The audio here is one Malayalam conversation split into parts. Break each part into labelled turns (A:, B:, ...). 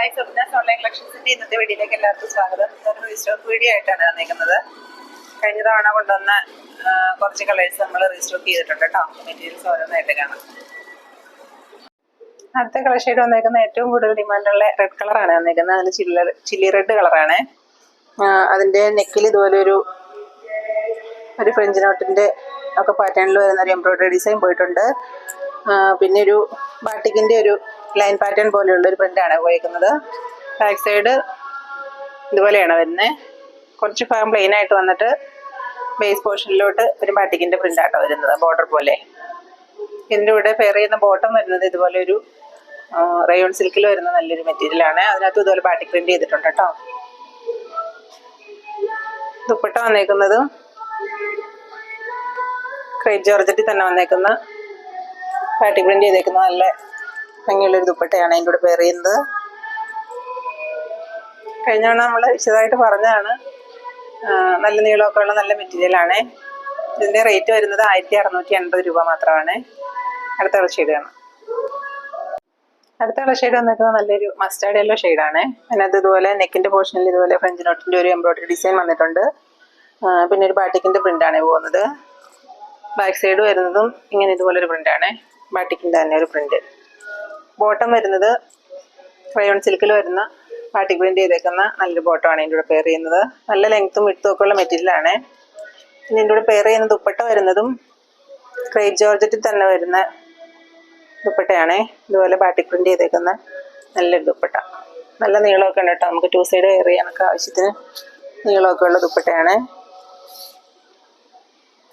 A: ഹായ് സ്വപ്നാസ് ഓൺലൈൻ കളക്ഷൻസിന്റെ ഇന്നത്തെ വീഡിയോയിലേക്ക് എല്ലാവർക്കും സ്വാഗതം. ഇതൊരു റീസ്റ്റോക്ക് വീഡിയോ ആയിട്ടാണ് വന്നിരിക്കുന്നത്. കഴിഞ്ഞ തവണ കൊണ്ടുവന്ന കുറച്ച് കളേഴ്സ് നമ്മൾ റീസ്റ്റോക്ക് ചെയ്തിട്ടുണ്ട് കേട്ടോ. മെറ്റീരിയൽസ് ഓരോന്നായിട്ട് കാണാം. അടുത്ത കളർ ഷെയ്ഡ് വന്നേക്കുന്ന ഏറ്റവും കൂടുതൽ ഡിമാൻഡുള്ള റെഡ് കളറാണ് വന്നേക്കുന്നത്. അതിൽ ചില്ലി റെഡ് കളറാണ്. അതിൻ്റെ നെക്കിൽ ഇതുപോലെ ഒരു ഫ്രഞ്ച് നോട്ടിൻ്റെ ഒക്കെ പാറ്റേണിൽ വരുന്ന ഒരു എംബ്രോയിഡറി ഡിസൈൻ പോയിട്ടുണ്ട്. പിന്നെ ഒരു ബാട്ടിക്കിൻ്റെ ഒരു ലൈൻ പാറ്റേൺ പോലെയുള്ള ഒരു പ്രിൻ്റാണ് പോയിരിക്കുന്നത്. ബാക്ക് സൈഡ് ഇതുപോലെയാണ് വരുന്നത്. കുറച്ച് ഭാഗം പ്ലെയിൻ ആയിട്ട് വന്നിട്ട് ബേസ് പോർഷനിലോട്ട് ഒരു ബാട്ടിക്കിൻ്റെ പ്രിൻ്റാട്ടോ വരുന്നത്, ബോർഡർ പോലെ. ഇതിൻ്റെ കൂടെ പെയർ ചെയ്യുന്ന ബോട്ടം വരുന്നത് ഇതുപോലെ ഒരു റയോൺ സിൽക്കിൽ വരുന്ന നല്ലൊരു മെറ്റീരിയലാണ്. അതിനകത്ത് ഇതുപോലെ ബാട്ടിക് പ്രിൻ്റ് ചെയ്തിട്ടുണ്ട് കേട്ടോ. ദുപ്പട്ട വന്നേക്കുന്നത് ക്രേപ്പ് ജോർജറ്റിൽ തന്നെ വന്നേക്കുന്ന ബാട്ടിക് പ്രിൻ്റ് ചെയ്തേക്കുന്ന നല്ല ഭംഗിയുള്ളൊരു ദുപ്പട്ടയാണ് അതിൻ്റെ കൂടെ പെയർ ചെയ്യുന്നത്. കഴിഞ്ഞ തവണ നമ്മൾ വിശദമായിട്ട് പറഞ്ഞതാണ്. നല്ല നീളമൊക്കെ ഉള്ള നല്ല മെറ്റീരിയലാണ്. ഇതിൻ്റെ റേറ്റ് വരുന്നത് 1680 രൂപ മാത്രമാണ്. അടുത്ത കളർ ഷെയ്ഡ് കാണാം. അടുത്ത കളർ ഷെയ്ഡ് വന്നിരിക്കുന്നത് നല്ലൊരു മസ്റ്റാർഡ് യെല്ലോ ഷെയ്ഡാണ്. അതിനകത്ത് ഇതുപോലെ നെക്കിൻ്റെ പോർഷനിൽ ഇതുപോലെ ഫ്രഞ്ച് നോട്ടിൻ്റെ ഒരു എംബ്രോയിഡറി ഡിസൈൻ വന്നിട്ടുണ്ട്. പിന്നെ ഒരു ബാട്ടിക്കിൻ്റെ പ്രിൻ്റാണ് പോകുന്നത്. ബാക്ക് സൈഡ് വരുന്നതും ഇങ്ങനെ ഇതുപോലൊരു പ്രിൻ്റാണ്, ബാട്ടിക്കിൻ്റെ തന്നെ ഒരു പ്രിൻ്റ്. ബോട്ടം വരുന്നത് റയോൺ സിൽക്കിൽ വരുന്ന ബാട്ടിക് പ്രിൻ്റ് ചെയ്തേക്കുന്ന നല്ലൊരു ബോട്ടമാണ് ഇതിൻ്റെ കൂടെ പെയർ ചെയ്യുന്നത്. നല്ല ലെങ്ത്തും വിഡ്ത്തും ഒക്കെ ഉള്ള മെറ്റീരിയലാണ്. പിന്നെ ഇതിൻ്റെ കൂടെ പെയർ ചെയ്യുന്ന ദുപ്പട്ട വരുന്നതും ക്രേപ്പ് ജോർജറ്റിൽ തന്നെ വരുന്ന ദുപ്പട്ടയാണ്. ഇതുപോലെ ബാട്ടിക് പ്രിൻ്റ് ചെയ്തേക്കുന്ന നല്ലൊരു ദുപ്പട്ട. നല്ല നീളമൊക്കെ ഉണ്ട് കേട്ടോ. നമുക്ക് 2 സൈഡ് വെയർ ചെയ്യാനൊക്കെ ആവശ്യത്തിന് നീളമൊക്കെ ഉള്ള ദുപ്പട്ടയാണ്.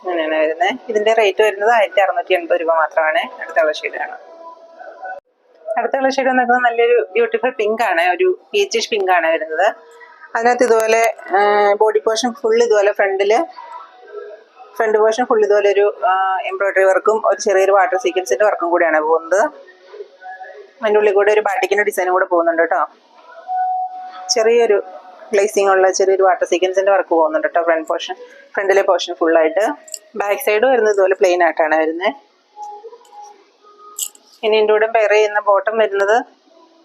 A: അങ്ങനെയാണ് വരുന്നത്. ഇതിൻ്റെ റേറ്റ് വരുന്നത് 1680 രൂപ മാത്രമാണ്. അടുത്ത കളർ ഷെയ്ഡാണ്. അടുത്ത കളർ ഷെയ്ഡ് വന്നിരിക്കുന്നത് നല്ലൊരു ബ്യൂട്ടിഫുൾ പിങ്ക് ആണ്. ഒരു പീച്ചിഷ് പിങ്ക് ആണ് വരുന്നത്. അതിനകത്ത് ഇതുപോലെ ബോഡി പോർഷൻ ഫുൾ ഇതുപോലെ ഫ്രണ്ട് പോർഷൻ ഫുൾ ഇതുപോലെ ഒരു എംബ്രോയിഡറി വർക്കും ഒരു ചെറിയൊരു വാട്ടർ സീക്വൻസിൻ്റെ വർക്കും കൂടിയാണ് പോകുന്നത്. അതിൻ്റെ ഉള്ളിൽ കൂടെ ഒരു ബാട്ടിക്കിൻ്റെ ഡിസൈനും കൂടെ പോകുന്നുണ്ട് കേട്ടോ. ചെറിയൊരു ഗ്ലേസിംഗ് ഉള്ള ചെറിയൊരു വാട്ടർ സീക്വൻസിൻ്റെ വർക്ക് പോകുന്നുണ്ട് കേട്ടോ. ഫ്രണ്ടിലെ പോർഷൻ ഫുള്ളായിട്ട്. ബാക്ക് സൈഡ് വരുന്നത് ഇതുപോലെ പ്ലെയിൻ ആയിട്ടാണ് വരുന്നത്. ഇനി ഇതിൻ്റെ കൂടെ പെയർ ചെയ്യുന്ന ബോട്ടം വരുന്നത്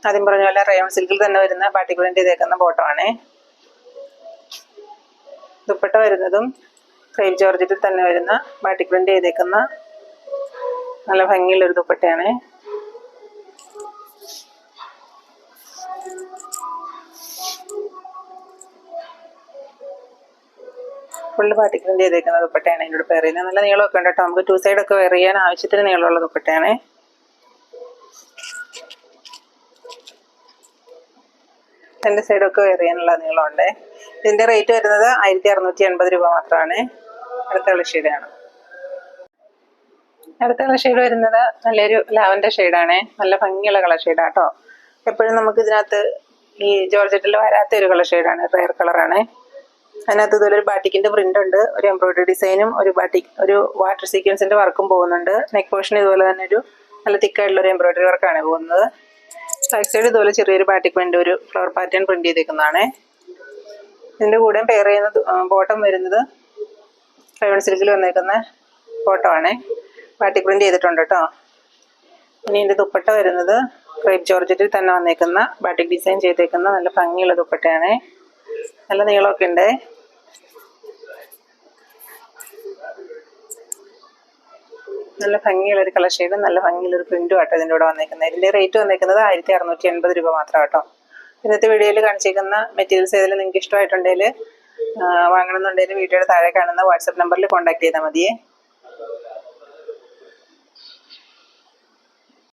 A: ആദ്യം പറഞ്ഞ പോലെ റയോൺ സിൽക്കിൽ തന്നെ വരുന്ന ബാട്ടിക് പ്രിൻ്റ് ചെയ്തേക്കുന്ന ബോട്ടമാണ്. ദുപ്പട്ട വരുന്നതും ക്രേപ്പ് ജോർജറ്റിൽ തന്നെ വരുന്ന ബാട്ടിക് പ്രിൻ്റ് ചെയ്തേക്കുന്ന നല്ല ഭംഗിയുള്ളൊരു ദുപ്പട്ടയാണ്. ഫുള്ള് ബാട്ടിക് പ്രിൻ്റ് ചെയ്തേക്കുന്ന ദുപ്പട്ടയാണ് അതിൻ്റെ കൂടെ പെയർ ചെയ്യുന്നത്. നല്ല നീളമൊക്കെ ഉണ്ട് കേട്ടോ. നമുക്ക് 2 സൈഡൊക്കെ വെയർ ചെയ്യാൻ ആവശ്യത്തിന് നീളമുള്ള ദുപ്പട്ടയാണ്. രണ്ട് സൈഡൊക്കെ വെയർ ചെയ്യാനുള്ള നീളമുണ്ട്. ഇതിൻ്റെ റേറ്റ് വരുന്നത് 1680 രൂപ മാത്രമാണ്. അടുത്ത കളർ ഷെയ്ഡാണ്. അടുത്ത കളർ ഷെയ്ഡ് വരുന്നത് നല്ലൊരു ലാവൻഡർ ഷെയ്ഡാണ്. നല്ല ഭംഗിയുള്ള കളർ ഷെയ്ഡാണ് കേട്ടോ. എപ്പോഴും നമുക്ക് ഇതിനകത്ത് ഈ ജോർജറ്റിൽ വരാത്ത ഒരു കളർ ഷെയ്ഡാണ്, റെയർ കളറാണ്. അതിനകത്ത് ഇതുപോലെ ഒരു ബാട്ടിക്കിൻ്റെ പ്രിൻ്റ് ഉണ്ട്, ഒരു എംബ്രോയിഡറി ഡിസൈനും ഒരു വാട്ടർ സീക്വൻസിൻ്റെ വർക്കും പോകുന്നുണ്ട്. നെക്ക് പോർഷൻ ഇതുപോലെ തന്നെ ഒരു നല്ല തിക്കായിട്ടുള്ളൊരു എംബ്രോയിഡറി വർക്കാണ് പോകുന്നത്. ബാക്ക് സൈഡ് ഇതുപോലെ ചെറിയൊരു ബാട്ടിക് പ്രിൻ്റ് ഒരു ഫ്ലവർ പാറ്റേൺ പ്രിൻ്റ് ചെയ്തേക്കുന്നതാണ്. ഇതിൻ്റെ കൂടെ പെയർ ചെയ്യുന്ന ബോട്ടം വരുന്നത് റയോൺ സിൽക്കിൽ വന്നേക്കുന്ന ബോട്ടമാണ്. ബാട്ടിക് പ്രിൻ്റ് ചെയ്തിട്ടുണ്ട് കേട്ടോ. ഇനി ഇതിൻ്റെ ദുപ്പട്ട വരുന്നത് ക്രേപ്പ് ജോർജറ്റിൽ തന്നെ വന്നേക്കുന്ന ബാട്ടിക് ഡിസൈൻ ചെയ്തേക്കുന്ന നല്ല ഭംഗിയുള്ള ദുപ്പട്ടയാണ്. നല്ല നീളമൊക്കെ ഉണ്ട്. നല്ല ഭംഗിയുള്ളൊരു കളർ ഷെയ്ഡും നല്ല ഭംഗിയുള്ളൊരു പ്രിൻറ്റും ആട്ടോ ഇതിൻ്റെ കൂടെ വന്നേക്കുന്നത്. ഇതിൻ്റെ റേറ്റ് വന്നേക്കുന്നത് 1680 രൂപ മാത്രം കേട്ടോ. ഇന്നത്തെ വീഡിയോയിൽ കാണിച്ചേക്കുന്ന മെറ്റീരിയൽസ് ഏതെങ്കിലും നിങ്ങൾക്ക് ഇഷ്ടമായിട്ടുണ്ടെങ്കിൽ വാങ്ങണമെന്നുണ്ടെങ്കിൽ വീഡിയോയുടെ താഴെ കാണുന്ന വാട്സപ്പ് നമ്പറിൽ കോൺടാക്ട് ചെയ്താൽ മതിയേ.